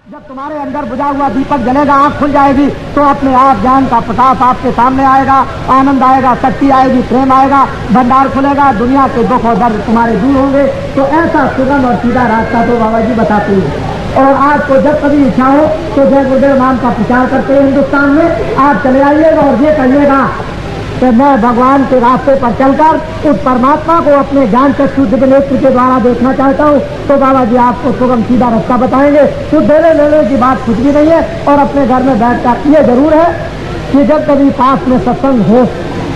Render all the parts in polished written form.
जब तुम्हारे अंदर बुझा हुआ दीपक जलेगा, आंख खुल जाएगी तो अपने आप ज्ञान का प्रकाश आपके सामने आएगा, आनंद आएगा, शक्ति आएगी, प्रेम आएगा, भंडार खुलेगा, दुनिया के दुख और दर्द तुम्हारे दूर होंगे। तो ऐसा सुगम और सीधा रास्ता तो बाबा जी बताते हैं। और आपको जब कभी इच्छा हो तो जय गुरुदेव नाम का प्रचार करते हैं हिंदुस्तान में, आप चले आइएगा और ये कहिएगा कि मैं भगवान के रास्ते पर चलकर उस परमात्मा को अपने ज्ञान चक्षु दिव्य नेत्र के द्वारा देखना चाहता हूँ। तो बाबा जी आपको सुगम सीधा रास्ता बताएंगे। कुछ देने लेने की बात कुछ भी नहीं है। और अपने घर में बैठकर ये जरूर है कि जब कभी पास में सत्संग हो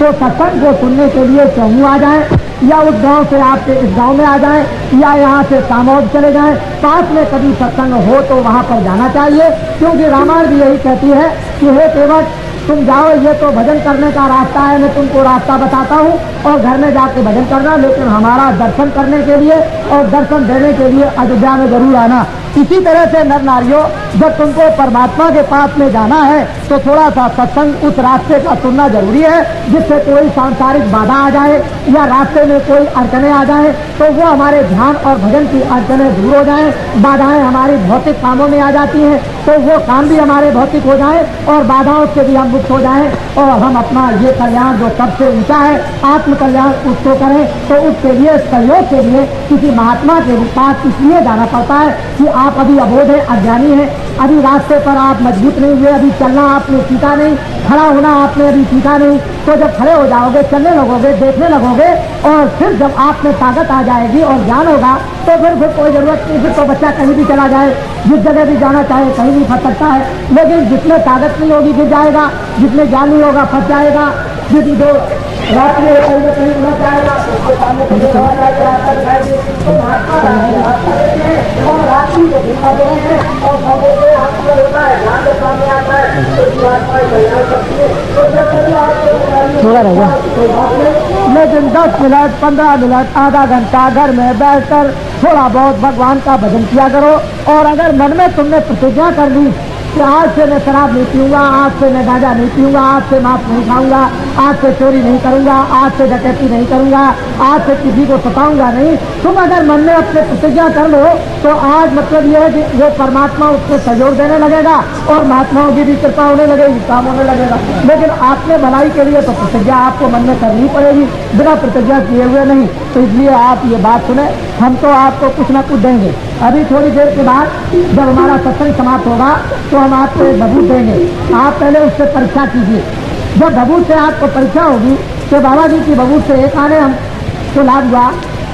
तो सत्संग को सुनने के लिए चौमू आ जाए, या उस गांव से आपके इस गांव में आ जाए, या यहाँ से कामौद चले जाएं। पास में कभी सत्संग हो तो वहाँ पर जाना चाहिए, क्योंकि रामायण भी यही कहती है कि हे केवट तुम जाओ, ये तो भजन करने का रास्ता है, मैं तुमको रास्ता बताता हूँ और घर में जाके भजन करना, लेकिन हमारा दर्शन करने के लिए और दर्शन देने के लिए अयोध्या में जरूर आना। इसी तरह से नर नारियों, जब तुमको परमात्मा के पास में जाना है तो थोड़ा सा सत्संग उस रास्ते का सुनना जरूरी है, जिससे कोई सांसारिक बाधा आ जाए या रास्ते में कोई अड़चने आ जाए तो वो हमारे ध्यान और भजन की अड़चने दूर हो जाएं। बाधाएं हमारी भौतिक कामों में आ जाती हैं तो वो काम भी हमारे भौतिक हो जाए और बाधाओं से भी हम मुक्त हो जाएं, और हम अपना ये कल्याण जो सबसे ऊंचा है आत्म कल्याण उसको करें। तो उसके लिए सहयोग के लिए किसी महात्मा के पास इसलिए जाना पड़ता है कि आप अभी अबोध है, अज्ञानी है, अभी रास्ते पर आप मजबूत नहीं हुए, अभी चलना आपने सीखा नहीं, खड़ा होना आपने अभी सीखा नहीं। तो जब खड़े हो जाओगे, चलने लगोगे, देखने लगोगे, और फिर जब आप में ताकत आ जाएगी और ज्ञान होगा तो फिर कोई जरूरत नहीं, फिर तो बच्चा कहीं भी चला जाए, जिस जगह भी जाना चाहे कहीं भी फंस सकता है। लेकिन जिसमें ताकत नहीं होगी गिर जाएगा, जिसमें ज्ञान नहीं होगा फंस जाएगा, जिस जो रात में कहीं ना कहीं उलझ जाएगा, उसके सामने कहीं और जाएगी। तो और रात्रि को दिखा देंगे और सबसे आपको होता है ध्यान के सामने आता है थोड़ा रहेगा। लेकिन 10 मिनट 15 मिनट आधा घंटा घर में बैठकर थोड़ा बहुत भगवान का भजन किया करो। और अगर मन में तुमने प्रतिज्ञा कर ली कि आज से मैं शराब नहीं पीऊंगा, आज से मैं गांजा नहीं पीऊंगा, आज से मांस नहीं खाऊंगा, आज से चोरी नहीं करूंगा, आज से डकैती नहीं करूंगा, आज से किसी को सताऊंगा नहीं, तुम अगर मन में अपने प्रतिज्ञा कर लो तो आज मतलब यह है कि वो परमात्मा उसको सहयोग देने लगेगा और महात्माओं की भी कृपा होने लगेगी, काम होने लगेगा। लेकिन आपने भलाई के लिए तो प्रतिज्ञा आपको मन में करनी पड़ेगी, बिना प्रतिज्ञा किए हुए नहीं। तो इसलिए आप ये बात सुने, हम तो आपको कुछ ना कुछ देंगे। अभी थोड़ी देर के बाद जब हमारा सत्संग समाप्त होगा तो हम आपको एक भभूत देंगे। आप पहले उससे परीक्षा कीजिए। जब भभूत से आपको परीक्षा होगी तो बाबा जी की भभूत से 1 आने हमको लाभ हुआ,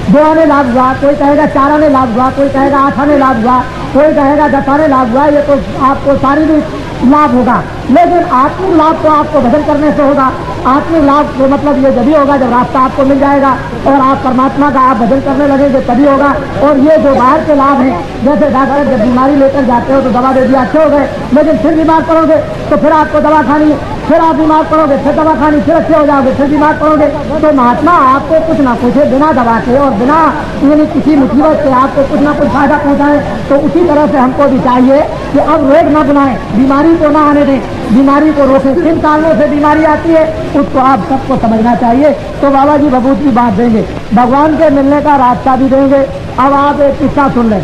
2 आने लाभ हुआ, कोई कहेगा 4 आने लाभ हुआ, कोई कहेगा 8 आने लाभ हुआ, कोई कहेगा 10 आने लाभ हुआ। ये तो आपको शारीरिक लाभ होगा, लेकिन आत्मिक लाभ तो आपको भजन करने से होगा। आत्मिक लाभ तो मतलब ये जब होगा जब रास्ता आपको मिल जाएगा और आप परमात्मा का आप भजन करने लगेंगे तभी होगा। और ये जो बाहर के लाभ हैं, जैसे डॉक्टर जब बीमारी लेकर जाते हो तो दवा दे दिया, अच्छे हो गए, लेकिन फिर बीमार पड़ोगे तो फिर आपको दवा खानी है, फिर आप बीमार पड़ोगे, फिर दवा खानी, फिर अच्छे हो जाओगे, फिर बीमार पड़ोगे। तो महात्मा आपको कुछ ना कुछ बिना दवा के और बिना यानी किसी मुसीबत से आपको कुछ ना कुछ फायदा पहुंचाए। तो उसी तरह से हमको भी चाहिए कि अब रोग न बनाएं, बीमारी को ना आने दें, बीमारी को रोकें। किन कारणों से बीमारी आती है उसको आप सबको समझना चाहिए। तो बाबा जी भभूत की बात देंगे, भगवान के मिलने का रास्ता भी देंगे। अब आप एक किस्सा सुन लें,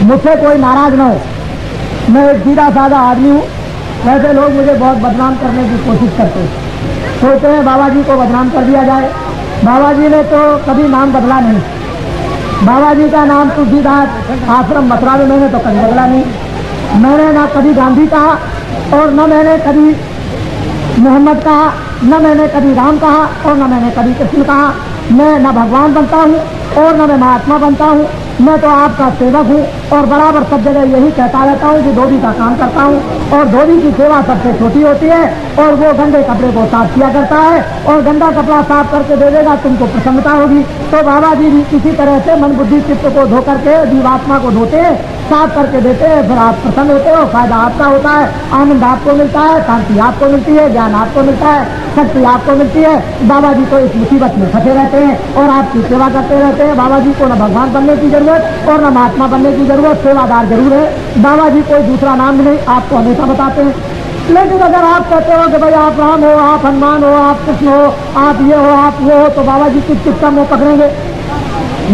मुझसे कोई नाराज न हो, मैं एक सीधा साधा आदमी हूँ। वैसे लोग मुझे बहुत बदनाम करने की कोशिश करते हैं, सोचते हैं बाबा जी को बदनाम कर दिया जाए। बाबा जी ने तो कभी नाम बदला नहीं, बाबा जी का नाम तुलसीदास आश्रम मथुरा में मैंने तो कभी बदला नहीं। मैंने ना कभी गांधी कहा और न मैंने कभी मोहम्मद कहा, न मैंने कभी राम कहा और न मैंने कभी कृष्ण कहा। मैं न भगवान बनता हूँ और न मैं महात्मा बनता हूँ, मैं तो आपका सेवक हूँ और बराबर सब जगह यही कहता रहता हूँ कि धोबी का काम करता हूँ। और धोबी की सेवा सबसे छोटी होती है और वो गंदे कपड़े को साफ किया करता है और गंदा कपड़ा साफ करके दे देगा, तुमको प्रसन्नता होगी। तो बाबा जी भी इसी तरह से मन बुद्धि चित्त को धो करके जीवात्मा को धोते हैं, साफ करके देते हैं, फिर आप प्रसन्न होते हो, फायदा आपका होता है, आनंद आपको मिलता है, शांति आपको मिलती है, ज्ञान आपको मिलता है, शक्ति आपको मिलती है। बाबा जी तो इस मुसीबत में फंसे रहते हैं और आपकी सेवा करते रहते हैं। बाबा जी को न भगवान बनने की जरूरत और न महात्मा बनने की जरूरत, सेवादार जरूर है। बाबा जी कोई दूसरा नाम नहीं आपको हमेशा बताते हैं। लेकिन अगर आप कहते हो कि भाई आप राम हो, आप हनुमान हो, आप कृष्ण हो, आप ये हो, आप वो हो, तो बाबा जी किसका मुँह पकड़ेंगे?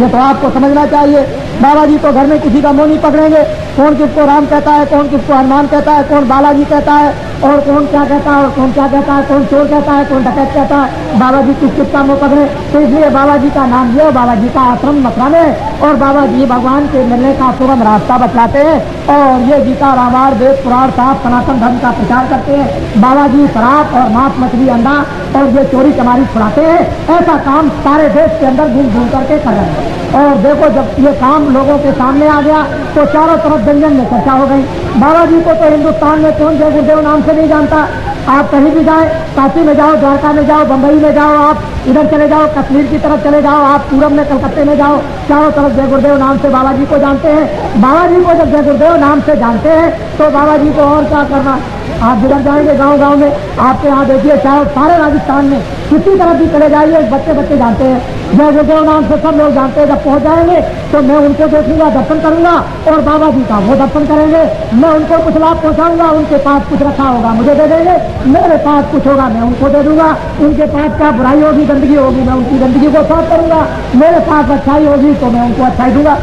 ये तो आपको समझना चाहिए। बाबा जी तो घर में किसी का मुँह नहीं पकड़ेंगे। कौन किसको राम कहता है, कौन किसको हनुमान कहता है, कौन बालाजी कहता है, और कौन क्या कहता है, और कौन क्या कहता है, कौन चोर कहता है, कौन डकैत कहता है, बाबा जी किस किस काम में पकड़े। तो इसलिए बाबा जी का नाम लिया, बाबा जी का आश्रम मथुरा में, और बाबा जी भगवान के मिलने का सुगम रास्ता बतलाते हैं, और ये गीता रामायण वेद पुराण साहब सनातन धर्म का प्रचार करते हैं। बाबा जी शराब और मांस मछली अंडा और ये चोरी चमारी छुड़ाते हैं। ऐसा काम सारे देश के अंदर घूम घूम करके कर रहे हैं। और देखो जब ये काम लोगों के सामने आ गया तो चारों तरफ व्यंजन में चर्चा हो गई। बाबा जी को तो हिंदुस्तान में कौन जय गुरुदेव नाम से नहीं जानता। आप कहीं भी जाए, काशी में जाओ, द्वारका में जाओ, बंबई में जाओ, आप इधर चले जाओ, कश्मीर की तरफ चले जाओ, आप पूरब में कलकत्ते में जाओ, चारों तरफ जय गुरुदेव नाम से बाबा जी को जानते हैं। बाबा जी को जब जय गुरुदेव नाम से जानते हैं तो बाबा जी को और क्या करना। आप जिधर जाएंगे गांव गांव में, आपके यहाँ देखिए चाहे सारे राजस्थान में किसी तरफ भी चले जाइए, बच्चे बच्चे जानते हैं जय गुरुदेव नाम से, सब लोग जानते हैं। जब पहुंच जाएंगे तो मैं उनको देखूंगा, दर्शन करूंगा, और बाबा जी का वो दर्शन करेंगे। मैं उनको कुछ लाभ पहुंचाऊंगा, उनके पास कुछ रखा होगा मुझे दे देंगे, मेरे पास कुछ होगा मैं उनको दे दूंगा। उनके पास क्या बुराई होगी, गंदगी होगी, मैं उनकी गंदगी को साफ करूंगा। मेरे पास अच्छाई होगी तो मैं उनको अच्छाई दूंगा।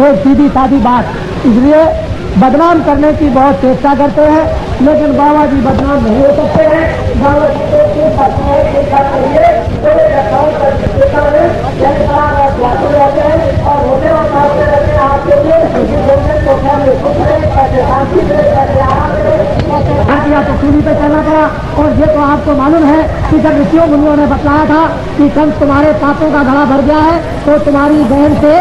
एक सीधी सादी बात। इसलिए बदनाम करने की बहुत चेष्टा करते हैं, लेकिन बाबा जी बदनाम नहीं हो सकते हैं। बाबा जी को और होते किया तो सूली पे चलना पड़ा। और ये तो आपको मालूम है कि जब ऋषियों मुनियों ने बतलाया था कि कंस तुम्हारे पापों का घड़ा भर गया है तो तुम्हारी बहन से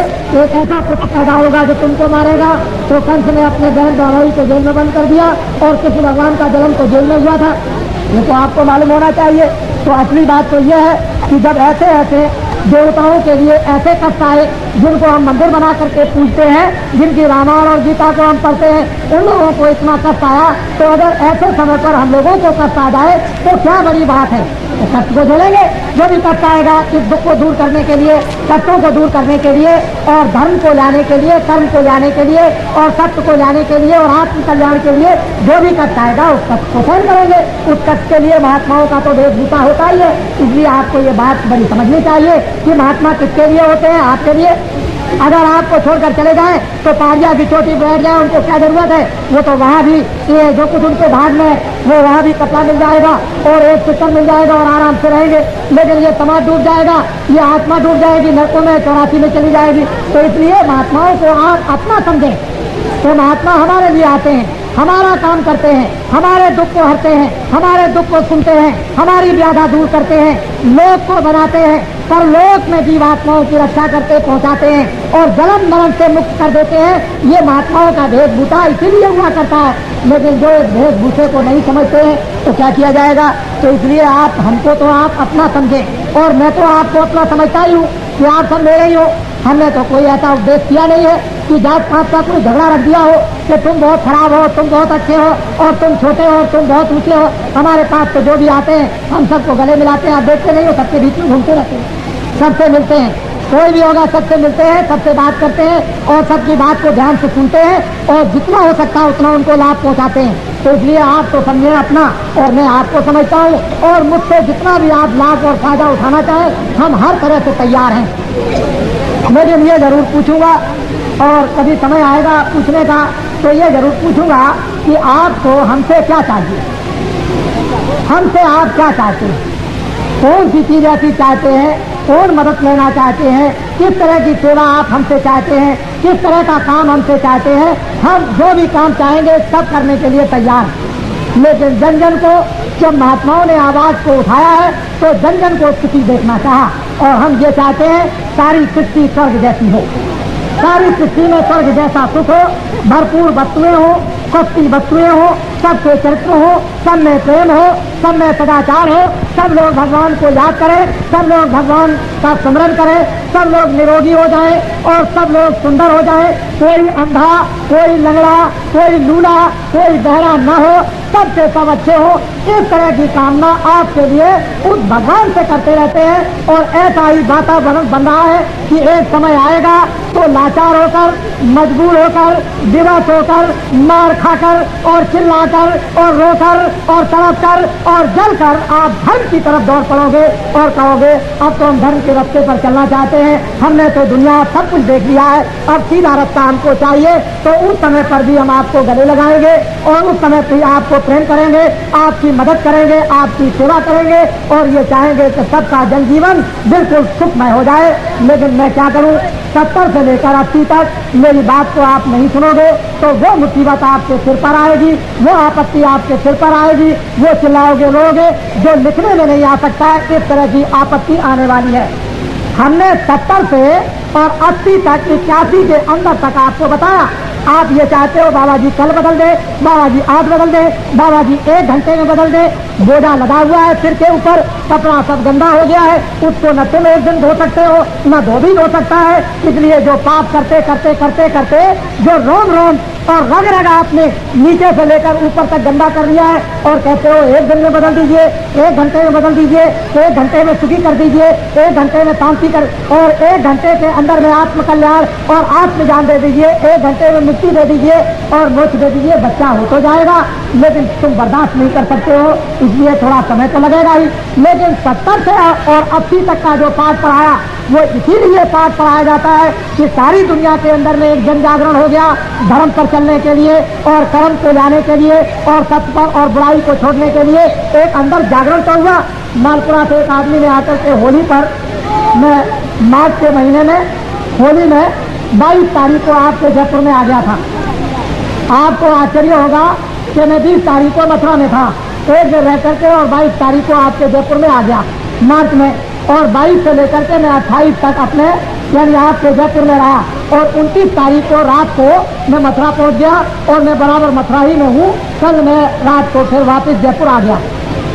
एक ऐसा पुत्र पैदा होगा जो तुमको मारेगा, तो कंस ने अपने बहन द्वारोही को जेल में बंद कर दिया और कृष्ण भगवान का जन्म तो जेल में हुआ था। ये तो आपको मालूम होना चाहिए। तो असली बात तो यह है कि जब ऐसे ऐसे देवताओं के लिए ऐसे कष्ट आए जिनको हम मंदिर बना करके पूजते हैं, जिनकी रामायण और गीता को हम पढ़ते हैं, उन लोगों को इतना कष्ट आया, तो अगर ऐसे समय पर हम लोगों को कष्ट आ जाए तो क्या बड़ी बात है। तो कष्ट को झेलेंगे, जो भी कष्ट आएगा इस दुख को दूर करने के लिए, कष्टों को दूर करने के लिए, और धर्म को लाने के लिए, कर्म को लाने के लिए, और सत्य को लाने के लिए, और आत्म कल्याण के लिए जो भी कष्ट आएगा उस कष्ट को सहन करेंगे। उस कष्ट के लिए महात्माओं का तो वेशभूषा होता ही है। इसलिए आपको ये बात बड़ी समझनी चाहिए कि महात्मा किसके लिए होते हैं, आपके लिए। अगर आपको छोड़कर चले जाएं तो पारिया की चोटी बैठ जाए, उनको क्या जरूरत है। वो तो वहाँ भी ये जो कुछ उनके भाग में वो वहाँ भी कपड़ा मिल जाएगा और एक चित्र मिल जाएगा और आराम से रहेंगे। लेकिन ये समाज डूब जाएगा, ये आत्मा डूब जाएगी, नरकों में 84 में चली जाएगी। तो इसलिए महात्माओं को आप अपना समझें। तो महात्मा हमारे लिए आते हैं, हमारा काम करते हैं, हमारे दुख को हरते हैं, हमारे दुख को सुनते हैं, हमारी व्याधा दूर करते हैं, लोक को बनाते हैं, पर लोक में जीवात्माओं की रक्षा करके पहुंचाते हैं और जन्म मरण से मुक्त कर देते हैं। ये महात्माओं का वेशभूषा इसीलिए हुआ करता है। लेकिन जो इस वेशभूषे को नहीं समझते हैं तो क्या किया जाएगा। तो इसलिए आप हमको तो आप अपना समझें, और मैं तो आपको अपना समझता ही हूँ कि आप सब मेरे ही हो। हमने तो कोई ऐसा उपदेश किया नहीं है कि जात पात का कोई झगड़ा रख दिया हो कि तुम बहुत खराब हो, तुम बहुत अच्छे हो, और तुम छोटे हो, तुम बहुत ऊंचे हो। हमारे पास तो जो भी आते हैं हम सबको गले मिलाते हैं। आप देखते नहीं हो, सबके बीच में घूमते रहते हैं, सबसे मिलते हैं, कोई भी होगा सबसे मिलते हैं, सबसे बात करते हैं और सबकी बात को ध्यान से सुनते हैं और जितना हो सकता है उतना उनको लाभ पहुंचाते हैं। तो इसलिए आप तो समझें अपना और मैं आपको समझता हूँ, और मुझसे जितना भी आप लाभ और फायदा उठाना चाहें हम हर तरह से तैयार हैं। लेकिन ये जरूर पूछूंगा, और कभी समय आएगा पूछने का तो ये जरूर पूछूंगा कि आपको हमसे क्या चाहिए, हमसे आप क्या चाहते हैं, कौन सी चीज ऐसी चाहते हैं, कौन मदद लेना चाहते हैं, किस तरह की सेवा आप हमसे चाहते हैं, किस तरह का काम हमसे चाहते हैं। हम जो भी काम चाहेंगे सब करने के लिए तैयार हैं। लेकिन जन जन को जब महात्माओं ने आवाज को उठाया है तो जन जन को स्थिति देखना चाहा, और हम ये चाहते हैं सारी सृष्टि स्वर्ग जैसी हो, सारी सृष्टि में स्वर्ग जैसा सुख हो, भरपूर वस्तुएं हो, सस्ती वस्तुएं हो, सबके चरित्र हो, सब में प्रेम हो, सब में सदाचार हो, सब लोग भगवान को याद करें, सब लोग भगवान का स्मरण करें, सब लोग निरोगी हो जाएं और सब लोग सुंदर हो जाएं। कोई अंधा, कोई लंगड़ा, कोई लूला, कोई बहरा न हो, सबसे सब अच्छे हो। इस तरह की कामना आपके लिए उस भगवान से करते रहते हैं। और ऐसा ही वातावरण बन रहा है कि एक समय आएगा तो लाचार होकर, मजबूर होकर, विवश होकर, मार खाकर और चिल्लाकर कर और रोकर और तड़प कर और जल कर आप धर्म की तरफ दौड़ पड़ोगे और कहोगे अब तो हम धर्म के रास्ते पर चलना चाहते हैं, हमने तो दुनिया सब कुछ देख लिया है, अब सीधा रास्ता हमको चाहिए। तो उस समय पर भी हम आपको गले लगाएंगे और उस समय पर आपको प्रेम करेंगे, आपकी मदद करेंगे, आपकी सेवा करेंगे और ये चाहेंगे कि सबका जनजीवन बिल्कुल सुखमय हो जाए। लेकिन मैं क्या करूं, 70 से लेकर 80 तक मेरी बात को आप नहीं सुनोगे तो वो मुसीबत आपके सिर पर आएगी, वो आपत्ति आपके सिर पर आएगी, वो चिल्लाओगे रोगे जो लिखने में नहीं आ सकता है, इस तरह की आपत्ति आने वाली है। हमने 70 से और 80 तक 81 के अंदर तक आपको बताया। आप ये चाहते हो बाबा जी कल बदल दे, बाबा जी आज बदल दे, बाबा जी 1 घंटे में बदल दे। बोझा लगा हुआ है सिर के ऊपर, कपड़ा सब गंदा हो गया है, उसको न तुम एक दिन धो सकते हो न धोबी धो सकता है। इसलिए जो पाप करते करते करते करते जो रोम रोम और रग रग आपने नीचे से लेकर ऊपर तक गंदा कर लिया है और कहते हो 1 दिन में बदल दीजिए, 1 घंटे में बदल दीजिए, 1 घंटे में सुखी कर दीजिए, 1 घंटे में शांति कर और 1 घंटे के अंदर में आत्म कल्याण और आत्मज्ञान दे दीजिए, 1 घंटे में मुक्ति दे दीजिए और मोक्ष दे दीजिए, बच्चा हो तो जाएगा। लेकिन तुम बर्दाश्त नहीं कर सकते हो, इसलिए थोड़ा समय तो लगेगा ही। लेकिन 70 से और 80 तक का जो पाठ पढ़ाया वो इसीलिए पाठ पढ़ाया जाता है कि सारी दुनिया के अंदर में एक जन जागरण हो गया धर्म पर चलने के लिए और कर्म को लाने के लिए और सत्य पर और बुराई को छोड़ने के लिए एक अंदर जागरण तो हुआ। मालपुरा से एक आदमी ने आकर के होली पर, मैं मार्च के महीने में होली में 22 तारीख को आपके जयपुर में आ गया था। आपको आश्चर्य होगा कि मैं 20 तारीख को मथुरा में था, एक दिन रह करके और 22 तारीख को आपके जयपुर में आ गया मार्च में, और 22 से लेकर के मैं 28 तक अपने यानी आपके जयपुर में रहा और 29 तारीख को रात को मैं मथुरा पहुंच गया और मैं बराबर मथुरा ही में हूँ। कल मैं रात को फिर वापस जयपुर आ गया।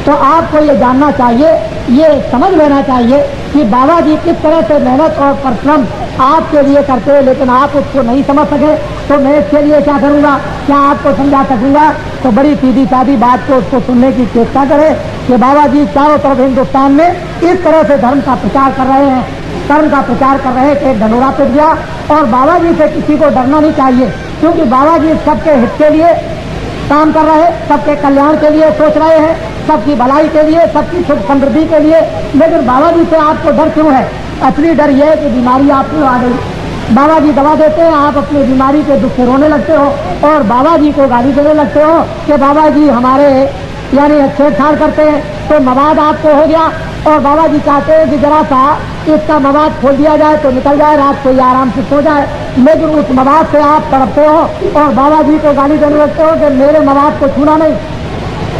तो आपको ये जानना चाहिए, ये समझ लेना चाहिए कि बाबा जी किस तरह से मेहनत और परिश्रम आपके लिए करते हैं, लेकिन आप उसको नहीं समझ सके तो मैं इसके लिए क्या करूँगा, क्या आपको समझा सकूँगा। तो बड़ी सीधी सादी बात को उसको सुनने की चेष्टा करें कि बाबा जी चारों तरफ हिंदुस्तान में इस तरह से धर्म का प्रचार कर रहे हैं, धर्म का प्रचार कर रहे हैं कि एक ढनोरा पिट गया। और बाबा जी से किसी को डरना नहीं चाहिए, क्योंकि बाबा जी सबके हित के लिए काम कर रहे हैं, सबके कल्याण के लिए सोच रहे हैं, सबकी भलाई के लिए, सबकी सुख समृद्धि के लिए। लेकिन बाबा जी से आपको डर क्यों है? असली डर यह है कि बीमारी आपको आ गई, बाबा जी दवा देते हैं, आप अपनी बीमारी के दुख से रोने लगते हो और बाबा जी को गाली देने लगते हो कि बाबा जी हमारे यानी छेड़छाड़ करते हैं। तो मवाद आपको हो गया और बाबा जी चाहते हैं कि जरा सा इसका मवाद खोल दिया जाए तो निकल जाए, रात को ये आराम से सो जाए। लेकिन उस मवाद से आप तड़पते हो और बाबा जी को गाली देने लगते हो कि मेरे मवाद को छूना नहीं,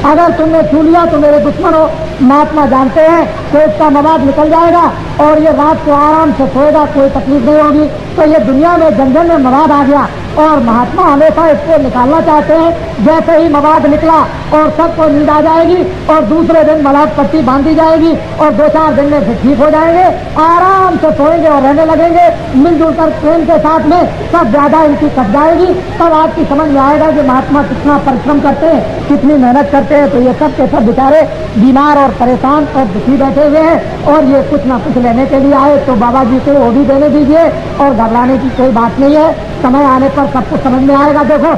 अगर तुमने छू लिया तो मेरे दुश्मन हो। महात्मा जानते हैं कि इसका मवाद निकल जाएगा और ये रात को आराम से सोएगा, कोई तकलीफ नहीं होगी। तो ये दुनिया में जन जन में मवाद आ गया और महात्मा हमेशा इसको निकालना चाहते हैं। जैसे ही मवाद निकला और सबको नींद आ जाएगी और दूसरे दिन मलाद पट्टी बांधी जाएगी और 2-4 दिन में फिर ठीक हो जाएंगे, आराम से सोएंगे और रहने लगेंगे मिलजुल कर प्रेम के साथ में, सब ज्यादा इनकी कट जाएगी। तब आपकी समझ में आएगा कि महात्मा कितना परिश्रम करते हैं, कितनी मेहनत करते हैं। तो ये सब के सब बेचारे बीमार और परेशान और दुखी बैठे हुए हैं और ये कुछ ना कुछ लेने के लिए आए। तो बाबा जी को वो भी देने दीजिए और घबराने की कोई बात नहीं है, समय आने पर सब कुछ समझ में आएगा। देखो